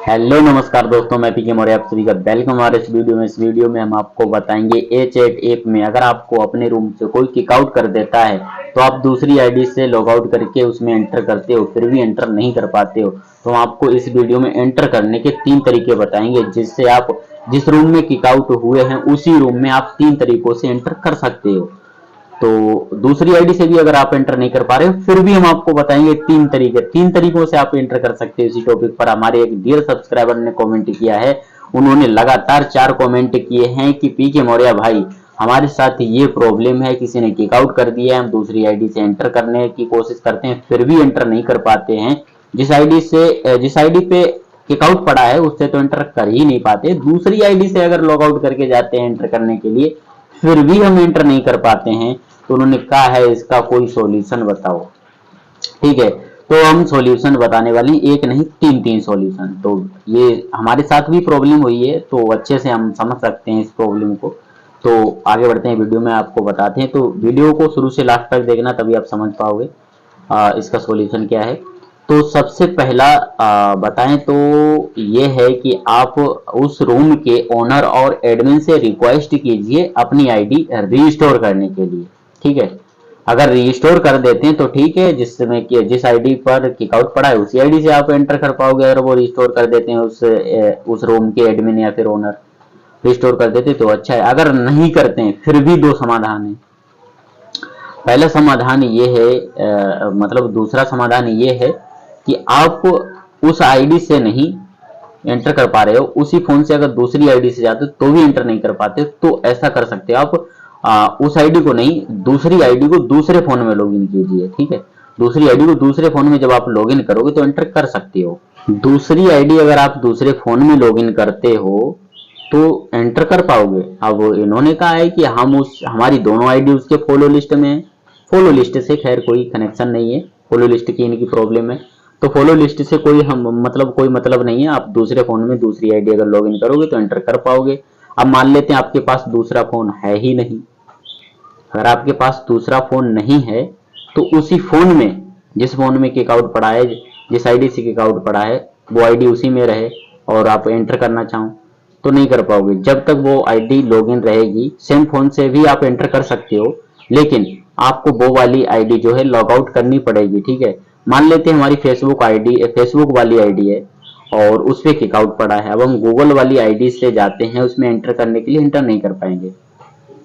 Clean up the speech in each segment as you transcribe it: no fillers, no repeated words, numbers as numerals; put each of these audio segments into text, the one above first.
Hello नमस्कार दोस्तों, मैं पीके मौर्य आप सभी का वेलकम हमारे इस वीडियो में। इस वीडियो में हम आपको बताएंगे ए चैट ऐप में अगर आपको अपने रूम से कोई किक आउट कर देता है तो आप दूसरी आईडी से लॉग आउट करके उसमें एंटर करते हो फिर भी एंटर नहीं कर पाते हो, तो हम आपको इस वीडियो में एंटर करने के 3 तरीके बताएंगे जिससे आप जिस रूम में किक आउट हुए हैं उसी रूम में आप 3 तरीकों से एंटर कर सकते हो। तो दूसरी आईडी से भी अगर आप एंटर नहीं कर पा रहे हो फिर भी हम आपको बताएंगे 3 तरीकों से आप एंटर कर सकते हो। इसी टॉपिक पर हमारे एक डियर सब्सक्राइबर ने कमेंट किया है, उन्होंने लगातार 4 कमेंट किए हैं कि पीके मौर्य भाई हमारे साथ ये प्रॉब्लम है, किसी ने किक आउट कर दिया है, हम दूसरी आईडी से एंटर करने की कोशिश करते हैं फिर भी एंटर नहीं कर पाते हैं। जिस आईडी पे किक आउट पड़ा है उससे तो एंटर कर ही नहीं पाते, दूसरी आईडी से अगर लॉग आउट करके जाते हैं एंटर करने के लिए फिर भी हम एंटर नहीं कर पाते हैं। तो उन्होंने कहा है इसका कोई सॉल्यूशन बताओ। ठीक है, तो हम सॉल्यूशन बताने वाले हैं, एक नहीं 3 सॉल्यूशन। तो ये हमारे साथ भी प्रॉब्लम हुई है तो अच्छे से हम समझ सकते हैं इस प्रॉब्लम को। तो आगे बढ़ते हैं, वीडियो में आपको बताते हैं। तो वीडियो को शुरू से लास्ट तक देखना तभी आप समझ पाओगे इसका सॉल्यूशन क्या है। तो सबसे पहला बताएं तो ये है कि आप उस रूम के ओनर और एडमिन से रिक्वेस्ट कीजिए अपनी आईडी रीस्टोर करने के लिए। ठीक है, अगर रीस्टोर कर देते हैं तो ठीक है, जिसमें कि जिस आईडी पर किकआउट पड़ा है उसी आईडी से आप एंटर कर पाओगे। अगर वो रिस्टोर कर देते हैं उस रूम के एडमिन या फिर ओनर रिस्टोर कर देते तो अच्छा है। अगर नहीं करते हैं फिर भी 2 समाधान है। पहला समाधान ये है मतलब दूसरा समाधान ये है कि आप उस आईडी से नहीं एंटर कर पा रहे हो, उसी फोन से अगर दूसरी आईडी से जाते हो तो भी एंटर नहीं कर पाते, तो ऐसा कर सकते हो आप उस आईडी को नहीं दूसरी आईडी को दूसरे फोन में लॉगिन कीजिए। ठीक है, दूसरी आईडी को दूसरे फोन में जब आप लॉगिन करोगे तो एंटर कर सकते हो। दूसरी आईडी अगर आप दूसरे फोन में लॉगिन करते हो तो एंटर कर पाओगे। अब इन्होंने कहा है कि हमारी दोनों आईडी उसके फॉलो लिस्ट में है। फॉलो लिस्ट से खैर कोई कनेक्शन नहीं है, फॉलो लिस्ट की इनकी प्रॉब्लम है, तो फॉलो लिस्ट से कोई मतलब नहीं है। आप दूसरे फोन में दूसरी आईडी अगर लॉगिन करोगे तो एंटर कर पाओगे। अब मान लेते हैं आपके पास दूसरा फोन है ही नहीं। अगर आपके पास दूसरा फोन नहीं है तो उसी फोन में जिस फोन में किक आउट पड़ा है, जिस आईडी से किक आउट पड़ा है वो आईडी उसी में रहे और आप एंटर करना चाहो तो नहीं कर पाओगे। जब तक वो आईडी लॉगिन रहेगी सेम फोन से भी आप एंटर कर सकते हो, लेकिन आपको वो वाली आईडी जो है लॉग आउट करनी पड़ेगी। ठीक है, मान लेते हैं हमारी फेसबुक वाली आईडी है और उस पर किक आउट पड़ा है। अब हम गूगल वाली आईडी से जाते हैं, उसमें एंटर करने के लिए एंटर नहीं कर पाएंगे।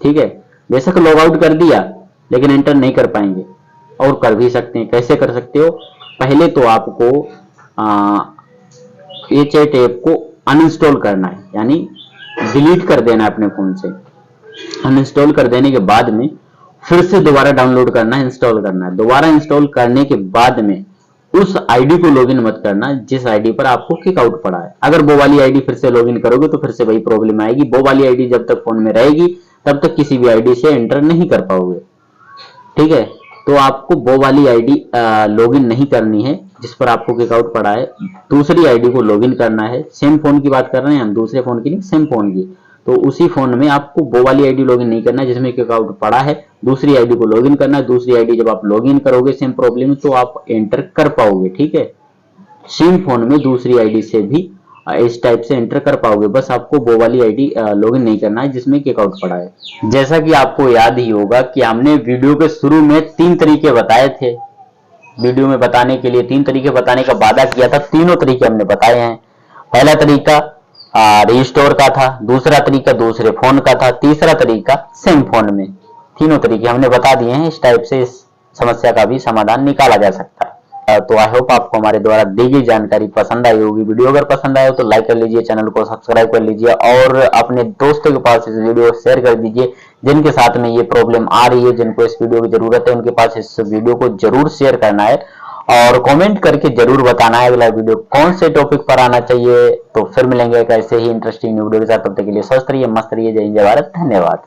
ठीक है, बेशक लॉग आउट कर दिया लेकिन एंटर नहीं कर पाएंगे। और कर भी सकते हैं, कैसे कर सकते हो? पहले तो आपको ये चैट ऐप को अनइंस्टॉल करना है, यानी डिलीट कर देना है अपने फोन से। अनइंस्टॉल कर देने के बाद में फिर से दोबारा डाउनलोड करना है, इंस्टॉल करना है। दोबारा इंस्टॉल करने के बाद में उस आईडी को लॉगिन मत करना जिस आईडी पर आपको किक आउट पड़ा है। अगर वो वाली आईडी फिर से लॉगिन करोगे तो फिर से वही प्रॉब्लम आएगी। वो वाली आईडी जब तक फोन में रहेगी तब तक किसी भी आईडी से एंटर नहीं कर पाओगे। ठीक है, तो आपको वो वाली आईडी लॉगिन नहीं करनी है जिस पर आपको किक आउट पड़ा है, दूसरी आईडी को लॉगिन करना है। सेम फोन की बात कर रहे हैं हम, दूसरे फोन की नहीं, सेम फोन की। तो उसी फोन में आपको वो वाली आईडी लॉगिन नहीं करना है जिसमें किक आउट पड़ा है, दूसरी आईडी को लॉगिन करना है। दूसरी आईडी जब आप लॉगिन करोगे सेम प्रॉब्लम तो आप एंटर कर पाओगे। ठीक है, सेम फोन में दूसरी आईडी से भी इस टाइप से एंटर कर पाओगे। बस आपको वो वाली आईडी लॉगिन नहीं करना है जिसमें किक आउट पड़ा है। जैसा कि आपको याद ही होगा कि हमने वीडियो के शुरू में 3 तरीके बताए थे। वीडियो में बताने के लिए 3 तरीके बताने का वादा किया था, तीनों तरीके हमने बताए हैं। पहला तरीका रीस्टोर का था, दूसरा तरीका दूसरे फोन का था, तीसरा तरीका सेम फोन में। तीनों तरीके हमने बता दिए हैं। इस टाइप से इस समस्या का भी समाधान निकाला जा सकता है। तो आई होप आपको हमारे द्वारा दी गई जानकारी पसंद आई होगी। वीडियो अगर पसंद आए तो लाइक कर लीजिए, चैनल को सब्सक्राइब कर लीजिए और अपने दोस्तों के पास इस वीडियो को शेयर कर दीजिए जिनके साथ में ये प्रॉब्लम आ रही है, जिनको इस वीडियो की जरूरत है, उनके पास इस वीडियो को जरूर शेयर करना है और कमेंट करके जरूर बताना है अगला वीडियो कौन से टॉपिक पर आना चाहिए। तो फिर मिलेंगे एक ऐसे ही इंटरेस्टिंग वीडियो के साथ, तब तक के लिए स्वस्थ रहिए, मस्त रहिए। जय हिंद, जय भारत, धन्यवाद।